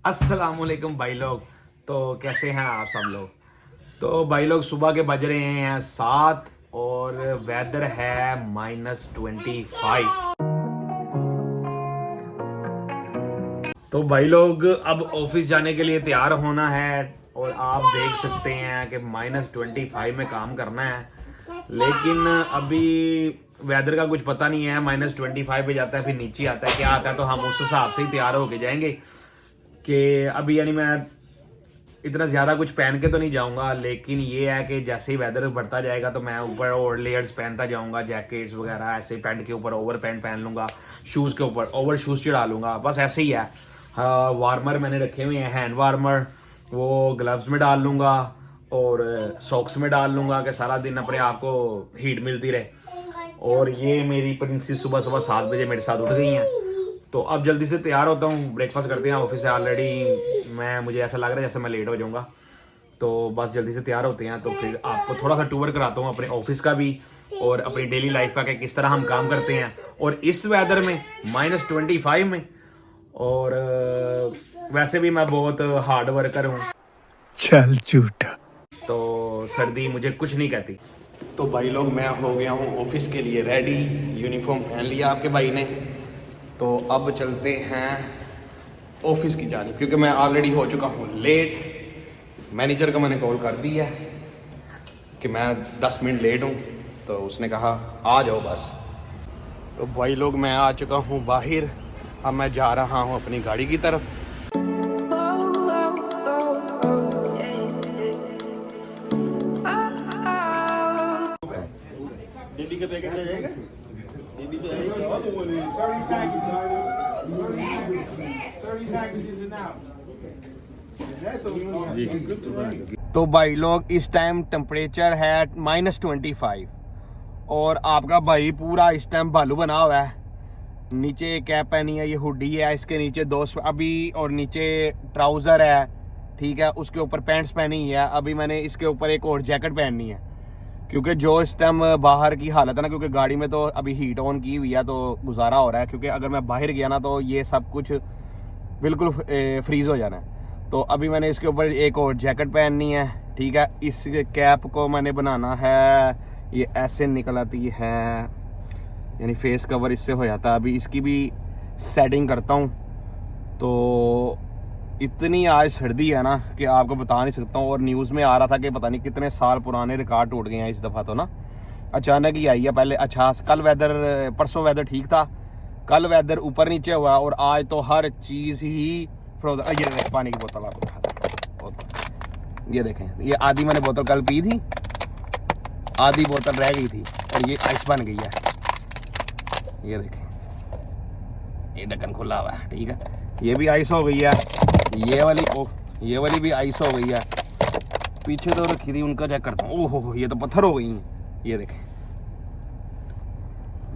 अस्सलामुअलैकुम भाई लोग। तो कैसे हैं आप सब लोग। तो भाई लोग सुबह के बज रहे हैं 7 और वेदर है -25। तो भाई लोग अब ऑफिस जाने के लिए तैयार होना है और आप देख सकते हैं कि -25 में काम करना है। लेकिन अभी वेदर का कुछ पता नहीं है, -25 पे जाता है फिर नीचे आता है, क्या आता है, तो हम उस हिसाब से ही तैयार होके जाएंगे कि अभी यानी मैं इतना ज़्यादा कुछ पहन के तो नहीं जाऊंगा। लेकिन ये है कि जैसे ही वेदर बढ़ता जाएगा तो मैं ऊपर और लेयर्स पहनता जाऊंगा, जैकेट्स वगैरह, ऐसे पैंट के ऊपर ओवर पैंट पहन लूंगा, शूज़ के ऊपर ओवर शूज़ चढ़ा लूंगा, बस ऐसे ही है। वार्मर मैंने रखे हुए हैं, हैंड वार्मर, वो ग्लव्स में डाल लूंगा और सॉक्स में डाल लूंगा कि सारा दिन अपने आप को हीट मिलती रहे। और ये मेरी प्रिंसेस सुबह सुबह 7 बजे मेरे साथ उठ गई हैं। तो अब जल्दी से तैयार होता हूँ, ब्रेकफास्ट करते हैं। ऑफिस से ऑलरेडी मुझे ऐसा लग रहा है जैसे मैं लेट हो जाऊँगा, तो बस जल्दी से तैयार होते हैं। तो फिर आपको थोड़ा सा टूर कराता हूँ अपने ऑफिस का भी और अपनी डेली लाइफ का कि किस तरह हम काम करते हैं और इस वेदर में -25 में। और वैसे भी मैं बहुत हार्ड वर्कर हूँ, चल झूठा। तो सर्दी मुझे कुछ नहीं कहती। तो भाई लोग मैं हो गया हूँ ऑफिस के लिए रेडी, यूनिफॉर्म पहन लिया आपके भाई ने। तो अब चलते हैं ऑफिस की जानिब, क्योंकि मैं ऑलरेडी हो चुका हूँ लेट। मैनेजर को मैंने कॉल कर दी है कि मैं 10 मिनट लेट हूँ, तो उसने कहा आ जाओ बस। तो भाई लोग मैं आ चुका हूँ बाहर, अब मैं जा रहा हूँ अपनी गाड़ी की तरफ। तो भाई लोग इस टाइम टेम्परेचर है -25 और आपका भाई पूरा इस टाइम भालू बना हुआ है। नीचे कैप पहनी है, ये हुडी है, इसके नीचे अभी और नीचे ट्राउज़र है, ठीक है, उसके ऊपर पैंट्स पहनी है। अभी मैंने इसके ऊपर एक और जैकेट पहननी है, क्योंकि जो इस टाइम बाहर की हालत है ना, क्योंकि गाड़ी में तो अभी हीट ऑन की हुई है तो गुजारा हो रहा है, क्योंकि अगर मैं बाहर गया ना तो ये सब कुछ बिल्कुल फ्रीज़ हो जाना है। तो अभी मैंने इसके ऊपर एक और जैकेट पहननी है, ठीक है। इस कैप को मैंने बनाना है, ये ऐसे निकल आती है, यानी फेस कवर इससे हो जाता है। अभी इसकी भी सेटिंग करता हूँ। तो इतनी आज सर्दी है ना कि आपको बता नहीं सकता हूँ। और न्यूज़ में आ रहा था कि पता नहीं कितने साल पुराने रिकॉर्ड टूट गए हैं इस दफ़ा, तो ना अचानक ही आई है। पहले अच्छा कल वेदर, परसों वेदर ठीक था, कल वेदर ऊपर नीचे हुआ और आज तो हर चीज़ ही फ्रोजन। ये देखें पानी की बोतल आपको दिखाता हूं। ये देखें, ये आधी मैंने बोतल कल पी थी, आधी बोतल रह गई थी और ये आइस बन गई है। ये देखें, ये ढक्कन खुला हुआ है, ठीक है, ये भी आइस हो गई है। ये वाली भी आइस हो गई है। पीछे तो रखी थी, उनका चेक करता हूँ। ओहो ये तो पत्थर हो गई हैं। ये देखें,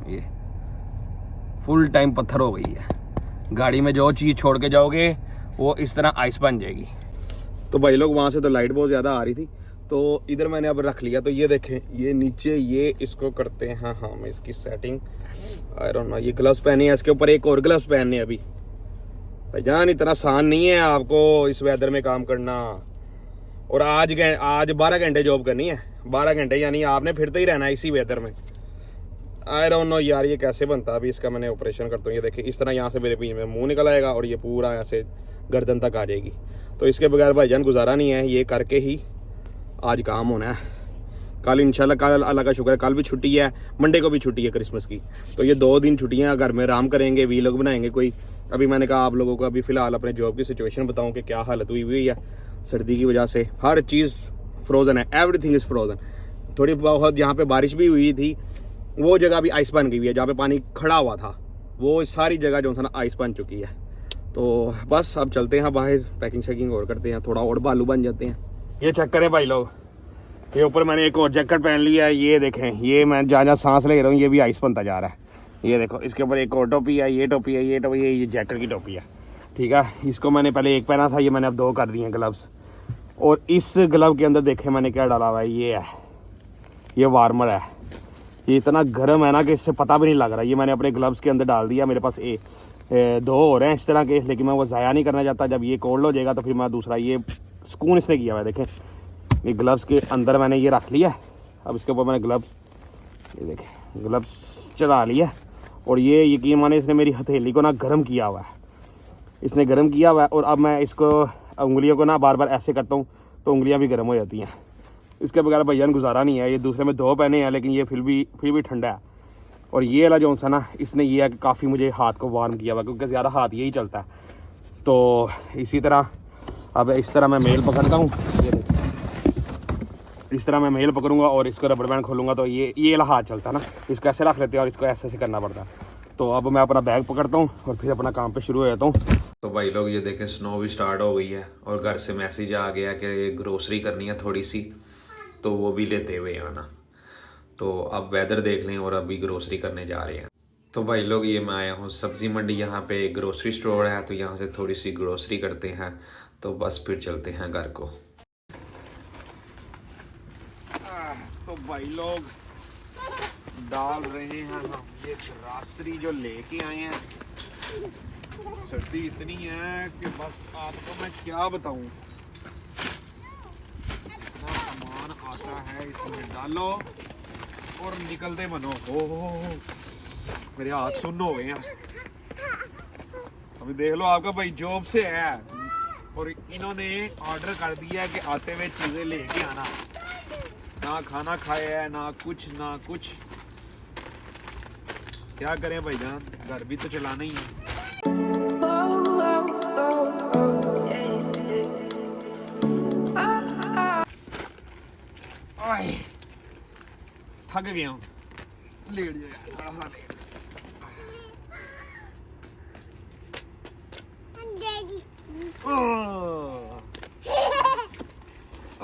ये फुल टाइम पत्थर हो गई है। गाड़ी में जो चीज़ छोड़ के जाओगे वो इस तरह आइस बन जाएगी। तो भाई लोग वहाँ से तो लाइट बहुत ज़्यादा आ रही थी, तो इधर मैंने अब रख लिया। तो ये देखें, ये नीचे ये इसको करते हैं, हाँ मैं इसकी सेटिंग आई डोंट नो। ये ग्लव्स पहने हैं, इसके ऊपर एक और ग्लव्स पहनने हैं। अभी भाईजान इतना आसान नहीं है आपको इस वेदर में काम करना। और आज 12 घंटे जॉब करनी है, 12 घंटे, यानी आपने फिरते ही रहना है इसी वेदर में। आई डोंट नो यार ये कैसे बनता है। अभी इसका मैंने ऑपरेशन करता हूँ। ये देखिए इस तरह यहाँ से मेरे बीच में मुंह निकल आएगा और ये पूरा ऐसे गर्दन तक आ जाएगी। तो इसके बगैर भाईजान गुजारा नहीं है, ये करके ही आज काम होना है। कल इंशाल्लाह, कल अल्लाह का शुक्र है कल भी छुट्टी है, मंडे को भी छुट्टी है क्रिसमस की। तो ये 2 दिन छुट्टियाँ, घर में आराम करेंगे, वीलॉग बनाएंगे कोई। अभी मैंने कहा आप लोगों को अभी फ़िलहाल अपने जॉब की सिचुएशन बताऊँ कि क्या हालत हुई है सर्दी की वजह से। हर चीज़ फ्रोज़न है, एवरीथिंग इज़ फ्रोज़न। थोड़ी बहुत यहाँ पर बारिश भी हुई थी, वो जगह भी आइस बन गई है। जहाँ पे पानी खड़ा हुआ था वो सारी जगह जो था ना आइस बन चुकी है। तो बस अब चलते हैं बाहर, पैकिंग शैकिंग और करते हैं, थोड़ा और बालू बन जाते हैं। ये चेक करें भाई लोग, ये ऊपर मैंने एक और जैकेट पहन लिया है। ये देखें, ये मैं जहाँ सांस ले रहा हूँ ये भी आइस बनता जा रहा है। ये देखो, इसके ऊपर एक और टोपी है, ये टोपी है, ये टोपी है, ये जैकेट की टोपी है, ठीक है। इसको मैंने पहले एक पहना था, ये मैंने अब 2 कर दिए हैं ग्लव्स। और इस ग्लव के अंदर देखें मैंने क्या डाला हुआ है, ये है, ये वार्मर है। ये इतना गर्म है ना कि इससे पता भी नहीं लग रहा। ये मैंने अपने ग्लव्स के अंदर डाल दिया। मेरे पास दो हो रहे हैं इस तरह के, लेकिन मैं वो ज़ाया नहीं करना चाहता। जब ये कोल्ड हो जाएगा तो फिर मैं दूसरा, ये सुकून इसने किया हुआ है देखें, ये ग्लव्स के अंदर मैंने ये रख लिया। अब इसके ऊपर मैंने ग्लव्स, ये देखें ग्लव्स चढ़ा लिया। और ये यकीन माने इसने मेरी हथेली को ना गर्म किया हुआ है, इसने गर्म किया हुआ है। और अब मैं इसको उंगलियों को ना बार बार ऐसे करता हूँ तो उंगलियाँ भी गर्म हो जाती हैं। इसके बगैर भैया गुजारा नहीं है। ये दूसरे में 2 पहने हैं लेकिन ये फिर भी ठंडा है। और ये वाला जो सा ना, इसने ये है कि काफ़ी मुझे हाथ को वार्म किया हुआ, क्योंकि ज़्यादा हाथ यही चलता है। तो इसी तरह अब इस तरह मैं मेल पकड़ता हूँ, ये देखिए इस तरह मैं मेल पकड़ूंगा और इसको रबर बैंड खोलूँगा तो ये वाला हाथ चलता है ना, इसको ऐसे रख लेते हैं और इसको ऐसे करना पड़ता है। तो अब मैं अपना बैग पकड़ता हूँ और फिर अपना काम पे शुरू हो जाता हूँ। तो भाई लोग ये देखें स्नो भी स्टार्ट हो गई है और घर से मैसेज आ गया कि ग्रोसरी करनी है थोड़ी सी, तो वो भी लेते हुए आना। तो अब वेदर देख लें और अभी ग्रोसरी करने जा रहे हैं। तो भाई लोग ये मैं आया हूँ सब्ज़ी मंडी, यहाँ पे ग्रोसरी स्टोर है, तो यहाँ से थोड़ी सी ग्रोसरी करते हैं, तो बस फिर चलते हैं घर को। तो भाई लोग डाल रहे हैं हम ये ग्रोसरी जो लेके आए हैं। सर्दी इतनी है कि बस आपको मैं क्या बताऊं, इतना सामान आता है, इसमें डालो और निकलते बनो। हो मेरे हाथ सुन्न हो गए हैं। अभी देख लो, आपका भाई जॉब से है और इन्होंने ऑर्डर कर दिया है कि आते हुए चीजें लेके आना। ना खाना खाया है, ना कुछ। क्या करें भाईजान, घर भी तो चलाना ही है। आए, थक गया हूँ, लेट जाएगा थोड़ा सा लेट।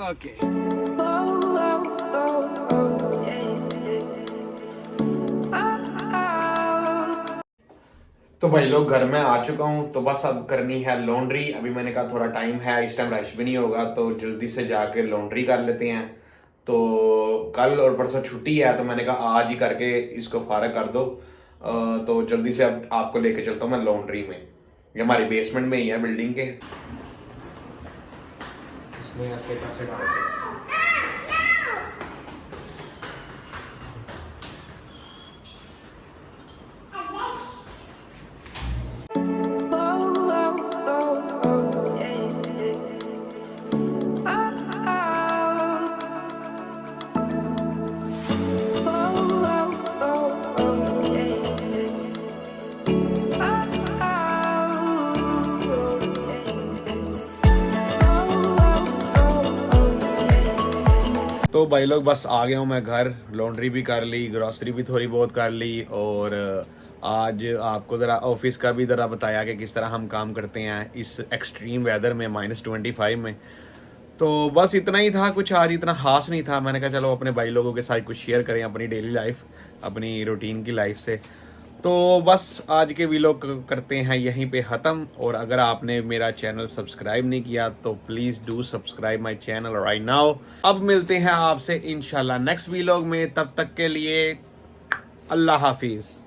ओके तो भाई लोग घर में आ चुका हूँ, तो बस अब करनी है लॉन्ड्री। अभी मैंने कहा थोड़ा टाइम है, इस टाइम रश भी नहीं होगा, तो जल्दी से जाके लॉन्ड्री कर लेते हैं। तो कल और परसों छुट्टी है, तो मैंने कहा आज ही करके इसको फारग कर दो। तो जल्दी से अब आपको लेके चलता हूँ मैं लॉन्ड्री में। ये हमारी बेसमेंट में ही है बिल्डिंग के। इसमें ऐसे कैसे डालते हैं। तो भाई लोग बस आ गया हूँ मैं घर, लॉन्ड्री भी कर ली, ग्रॉसरी भी थोड़ी बहुत कर ली, और आज आपको ज़रा ऑफिस का भी ज़रा बताया कि किस तरह हम काम करते हैं इस एक्सट्रीम वेदर में, -25 में। तो बस इतना ही था, कुछ आज इतना खास नहीं था। मैंने कहा चलो अपने भाई लोगों के साथ कुछ शेयर करें अपनी डेली लाइफ, अपनी रूटीन की लाइफ से। तो बस आज के वीलॉग करते हैं यहीं पे ख़त्म। और अगर आपने मेरा चैनल सब्सक्राइब नहीं किया तो please do subscribe my channel right now. अब मिलते हैं आपसे इंशाल्लाह नेक्स्ट वीलॉग में, तब तक के लिए अल्लाह हाफिज़।